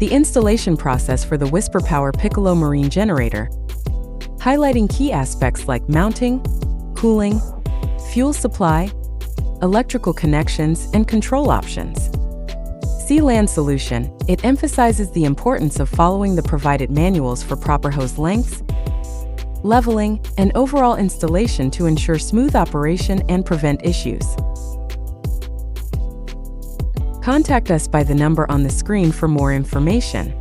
The installation process for the Whisper Power Piccolo Marine Generator, highlighting key aspects like mounting, cooling, fuel supply, electrical connections, and control options. SeaLandSolution, it emphasizes the importance of following the provided manuals for proper hose lengths, leveling, and overall installation to ensure smooth operation and prevent issues. Contact us by the number on the screen for more information.